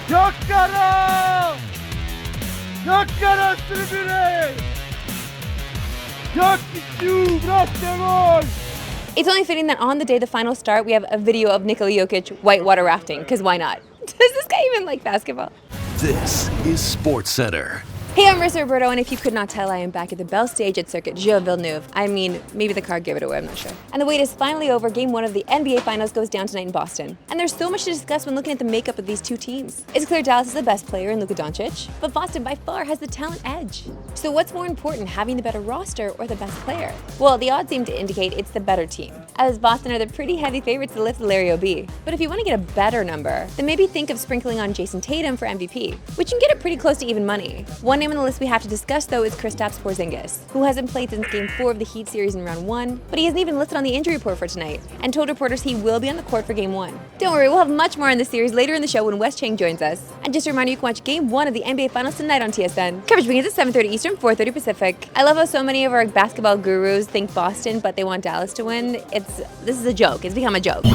역가라! 역가라 스리비레! 역기슈 브라스테골! It's only fitting that on the day the finals start, we have a video of Nikola Jokic whitewater rafting, because why not? Does this guy even like basketball? This is Sportscentre. Hey, I'm Marissa Roberto, and if you could not tell, I am back at the Bell Stage at Circuit Gilles Villeneuve. I mean, maybe the car gave it away, I'm not sure. And the wait is finally over. Game 1 of the NBA Finals goes down tonight in Boston. And there's so much to discuss when looking at the makeup of these two teams. It's clear Dallas is the best player in Luka Doncic, but Boston by far has the talent edge. So what's more important, having the better roster or the best player? Well, the odds seem to indicate it's the better team, as Boston are the pretty heavy favorites to lift the Larry O.B. But if you want to get a better number, then maybe think of sprinkling on Jason Tatum for MVP, which can get it pretty close to even money. One name on the list we have to discuss, though, is Kristaps Porzingis, who hasn't played since Game 4 of the Heat series in round 1, but he isn't even listed on the injury report for tonight, and told reporters he will be on the court for Game 1. Don't worry, we'll have much more on this series later in the show when Wes Cheng joins us. And just a reminder, you can watch Game 1 of the NBA Finals tonight on TSN. Coverage begins at 7:30 Eastern, 4:30 Pacific. I love how so many of our basketball gurus think Boston, but they want Dallas to win. This is a joke. It's become a joke.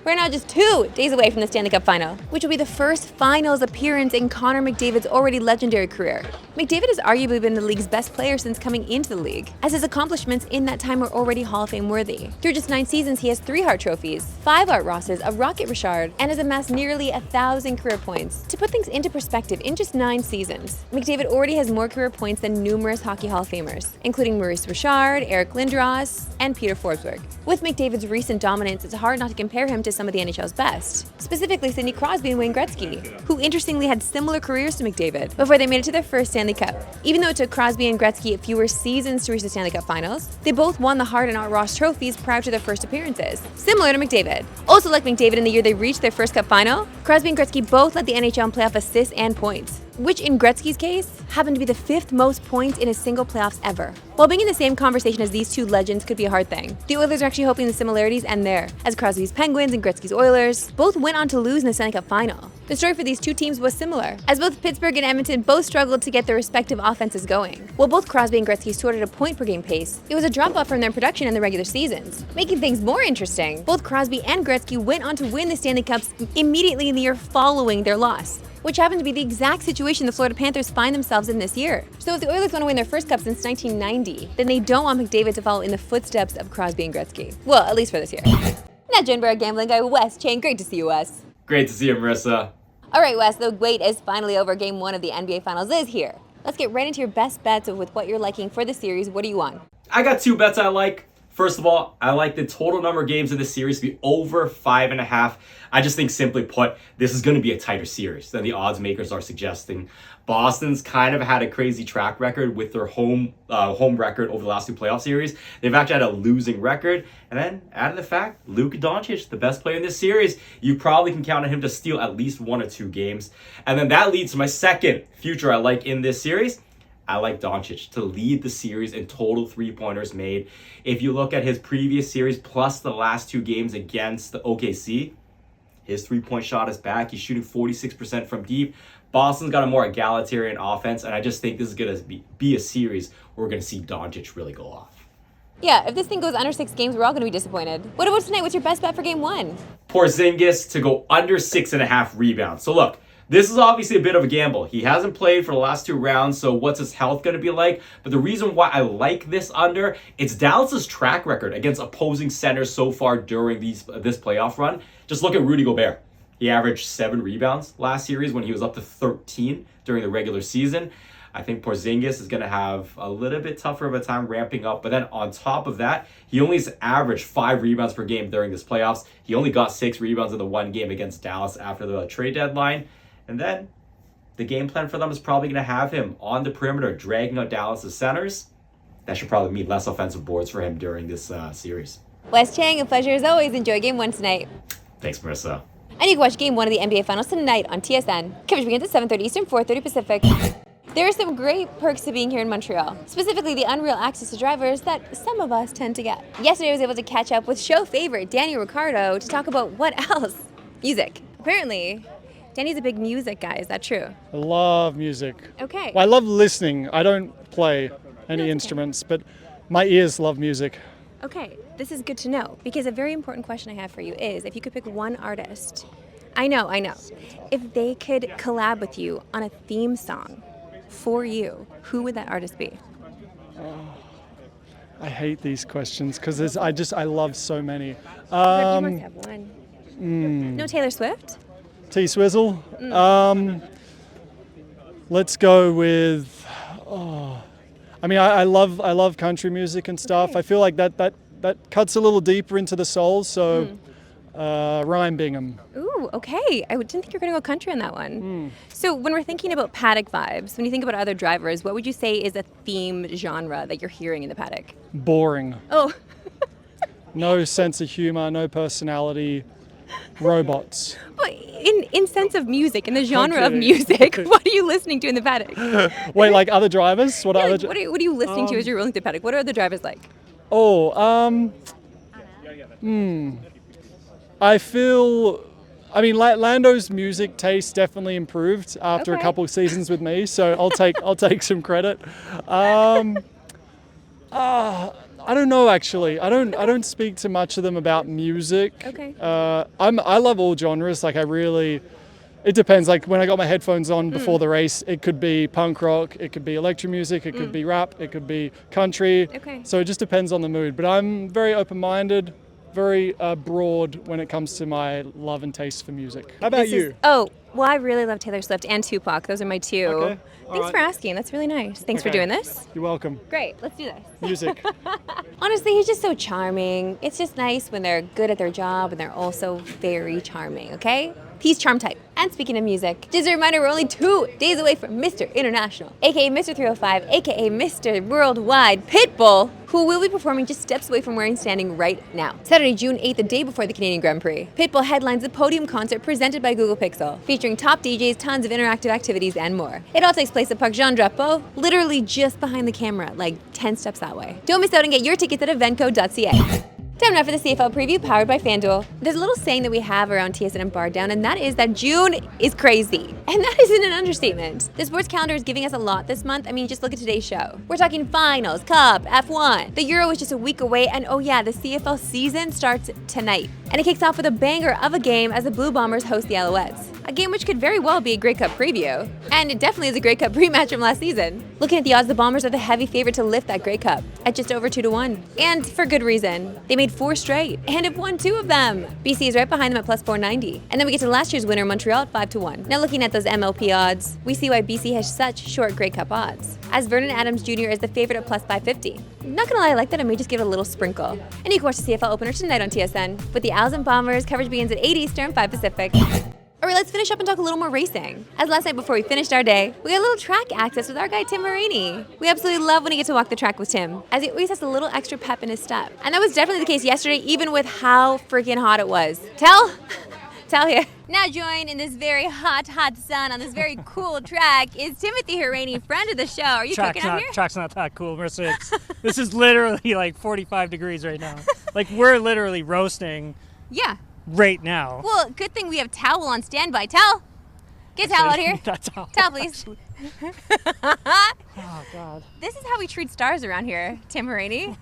We're now just 2 days away from the Stanley Cup Final, which will be the first finals appearance in Connor McDavid's already legendary career. McDavid has arguably been the league's best player since coming into the league, as his accomplishments in that time were already Hall of Fame worthy. Through just 9 seasons, he has 3 Hart trophies, 5 Art Rosses, a Rocket Richard, and has amassed nearly 1,000 career points. To put things into perspective, in just 9 seasons, McDavid already has more career points than numerous Hockey Hall of Famers, including Maurice Richard, Eric Lindros, and Peter Forsberg. With McDavid's recent dominance, it's hard not to compare him to some of the NHL's best, specifically Sidney Crosby and Wayne Gretzky, who interestingly had similar careers to McDavid before they made it to their first Stanley Cup. Even though it took Crosby and Gretzky fewer seasons to reach the Stanley Cup Finals, they both won the Hart and Art Ross trophies prior to their first appearances, similar to McDavid. Also like McDavid, in the year they reached their first Cup Final, Crosby and Gretzky both led the NHL in playoff assists and points, which in Gretzky's case happened to be the 5th most points in a single playoffs ever. While being in the same conversation as these two legends could be a hard thing, the Oilers are actually hoping the similarities end there, as Crosby's Penguins and Gretzky's Oilers both went on to lose in the Stanley Cup Final. The story for these two teams was similar, as both Pittsburgh and Edmonton both struggled to get their respective offenses going. While both Crosby and Gretzky soared at a point-per-game pace, it was a drop-off from their production in the regular seasons. Making things more interesting, both Crosby and Gretzky went on to win the Stanley Cups immediately in the year following their loss, which happened to be the exact situation the Florida Panthers find themselves in this year. So if the Oilers want to win their first cup since 1990, then they don't want McDavid to follow in the footsteps of Crosby and Gretzky. Well, at least for this year. Now joined by our gambling guy, Wes Cheng. Great to see you, Wes. Great to see you, Marissa. All right, Wes, the wait is finally over. Game 1 of the NBA Finals is here. Let's get right into your best bets with what you're liking for the series. What do you want? I got 2 bets I like. First of all, I like the total number of games in this series to be over 5.5. I just think, simply put, this is going to be a tighter series than the odds makers are suggesting. Boston's kind of had a crazy track record with their home record over the last 2 playoff series. They've actually had a losing record. And then, added the fact, Luka Doncic, the best player in this series, you probably can count on him to steal at least 1 or 2 games. And then that leads to my second future I like in this series. I like Doncic to lead the series in total 3-pointers made. If you look at his previous series plus the last 2 games against the OKC, his 3-point shot is back. He's shooting 46% from deep. Boston's got a more egalitarian offense, and I just think this is going to be a series where we're going to see Doncic really go off. Yeah, if this thing goes under 6 games, we're all going to be disappointed. What about tonight? What's your best bet for Game 1? Porzingis to go under 6.5 rebounds. So look, this is obviously a bit of a gamble. He hasn't played for the last 2 rounds, so what's his health going to be like? But the reason why I like this under, it's Dallas's track record against opposing centers so far during this playoff run. Just look at Rudy Gobert. He averaged 7 rebounds last series when he was up to 13 during the regular season. I think Porzingis is going to have a little bit tougher of a time ramping up. But then on top of that, he only has averaged 5 rebounds per game during this playoffs. He only got 6 rebounds in the 1 game against Dallas after the trade deadline. And then the game plan for them is probably going to have him on the perimeter, dragging out Dallas' centers. That should probably mean less offensive boards for him during this series. Wes Cheng, a pleasure as always. Enjoy Game 1 tonight. Thanks, Marissa. And you can watch Game 1 of the NBA Finals tonight on TSN. Coverage begins at 7:30 Eastern, 4:30 Pacific. There are some great perks to being here in Montreal, specifically the unreal access to drivers that some of us tend to get. Yesterday I was able to catch up with show favorite Daniel Ricciardo to talk about what else? Music. Apparently, Danny's a big music guy. Is that true? I love music. Okay. Well, I love listening. I don't play any instruments, but my ears love music. Okay, this is good to know, because a very important question I have for you is, if you could pick one artist I know. If they could collab with you on a theme song for you, who would that artist be? I hate these questions because I love so many. You must have one. No Taylor Swift? T-Swizzle. Let's go with. I love country music and stuff. Okay. I feel like that cuts a little deeper into the soul. So, Ryan Bingham. Ooh, okay. I didn't think you were going to go country on that one. So when we're thinking about paddock vibes, when you think about other drivers, what would you say is a theme genre that you're hearing in the paddock? Boring. Oh, No sense of humor. No personality. Robots. but in sense of music, in the genre of Okay. music, what are you listening to in the paddock? Wait, like other drivers? What Yeah, are like, other? what are you listening to as you're rolling through the paddock? What are the drivers like? I feel. Lando's music taste definitely improved after a Okay. couple of seasons with me, so I'll take some credit. I don't know actually. I don't speak to much of them about music. Okay. I love all genres. Like it depends. Like when I got my headphones on before the race, it could be punk rock, it could be electro music, it could be rap, it could be country. Okay. So it just depends on the mood. But I'm very open-minded, very broad when it comes to my love and taste for music. How about you? Well, I really love Taylor Swift and Tupac. Those are my two. Okay. Thanks for asking. That's really nice. Thanks for Okay. doing this. You're welcome. Great. Let's do this. Music. Honestly, he's just so charming. It's just nice when they're good at their job and they're also very charming, okay? He's charm type. And speaking of music, just a reminder, we're only 2 days away from Mr. International, aka Mr. 305, aka Mr. Worldwide Pitbull, who will be performing just steps away from where I'm standing right now. Saturday, June 8th, the day before the Canadian Grand Prix. Pitbull headlines the podium concert presented by Google Pixel, featuring top DJs, tons of interactive activities, and more. It all takes place at Parc Jean Drapeau, literally just behind the camera, like 10 steps that way. Don't miss out and get your tickets at eventco.ca. Time now for the CFL preview powered by FanDuel. There's a little saying that we have around TSN and Bar Down, and that is that June is crazy. And that isn't an understatement. The sports calendar is giving us a lot this month. I mean, just look at today's show. We're talking finals, Cup, F1. The Euro is just a week away, and oh yeah, the CFL season starts tonight. And it kicks off with a banger of a game as the Blue Bombers host the Alouettes. A game which could very well be a Grey Cup preview. And it definitely is a Grey Cup rematch from last season. Looking at the odds, the Bombers are the heavy favorite to lift that Grey Cup at just over 2-1. And for good reason. They made 4 straight and have won 2 of them. BC is right behind them at plus 490. And then we get to last year's winner, Montreal, at 5-1. Now looking at those MLP odds, we see why BC has such short Grey Cup odds, as Vernon Adams Jr. is the favorite at plus 550. Not gonna lie, I like that. I may just give it a little sprinkle. And you can watch the CFL opener tonight on TSN. With the Owls and Bombers, coverage begins at 8 Eastern, 5 Pacific. All right, let's finish up and talk a little more racing. As last night before we finished our day, we got a little track access with our guy Tim Marini. We absolutely love when we get to walk the track with Tim, as he always has a little extra pep in his step. And that was definitely the case yesterday, even with how freaking hot it was. Tell here. Now joined in this very hot sun on this very cool track is Timothy Hirani, friend of the show. Are you cooking out here? Track's not that cool, Marissa. This is literally like 45 degrees right now. Like we're literally roasting Yeah. right now. Well, good thing we have Towel on standby. Towel! Get Towel out here. That's all. Towel, please. Oh, God. This is how we treat stars around here, Tim Marini.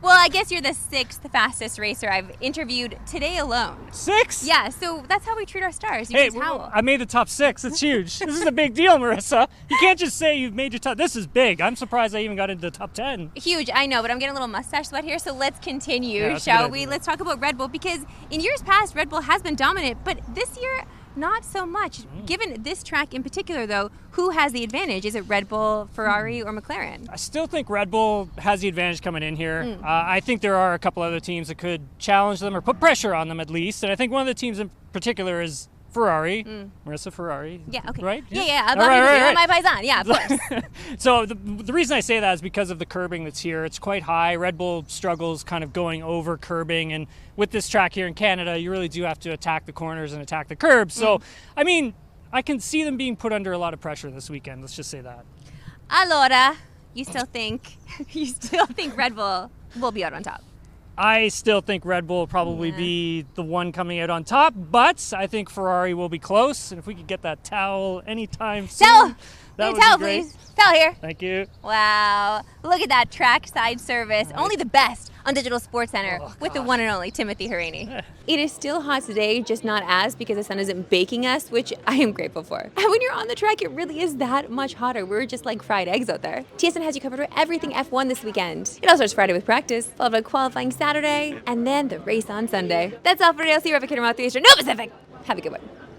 Well, I guess you're the 6th fastest racer I've interviewed today alone. 6? Yeah, so that's how we treat our stars. You Hey, get Towel. I made the top 6. It's huge. This is a big deal, Marissa. You can't just say you've made your top. This is big. I'm surprised I even got into the top 10. Huge, I know, but I'm getting a little mustache sweat here, so let's continue, Yeah, that's a shall good we? idea. Let's talk about Red Bull, because in years past, Red Bull has been dominant, but this year, not so much. Given this track in particular, though, who has the advantage? Is it Red Bull, Ferrari, or McLaren? I still think Red Bull has the advantage coming in here. I think there are a couple other teams that could challenge them or put pressure on them at least. And I think one of the teams in particular is Ferrari. Marissa, Ferrari. Yeah, okay. Right? Yeah, I'd All love right, you right, my paisan. Yeah, of course. So the reason I say that is because of the curbing that's here. It's quite high. Red Bull struggles kind of going over curbing, and with this track here in Canada, you really do have to attack the corners and attack the curbs. So, I mean, I can see them being put under a lot of pressure this weekend. Let's just say that. Allora, you still think Red Bull will be out on top? I still think Red Bull will probably be the one coming out on top, but I think Ferrari will be close. And if we could get that towel anytime soon, Towel! That would towel, be great. please. Towel here. Thank you. Wow. Look at that trackside service. Only the best on Digital Sports Center with the one and only Timothy Harini. It is still hot today, just not as because the sun isn't baking us, which I am grateful for. And when you're on the track, it really is that much hotter. We're just like fried eggs out there. TSN has you covered for everything F1 this weekend. It all starts Friday with practice, followed by qualifying Saturday, and then the race on Sunday. That's all for today. I'll see you over at Kittermouth Eastern, no Pacific. Have a good one.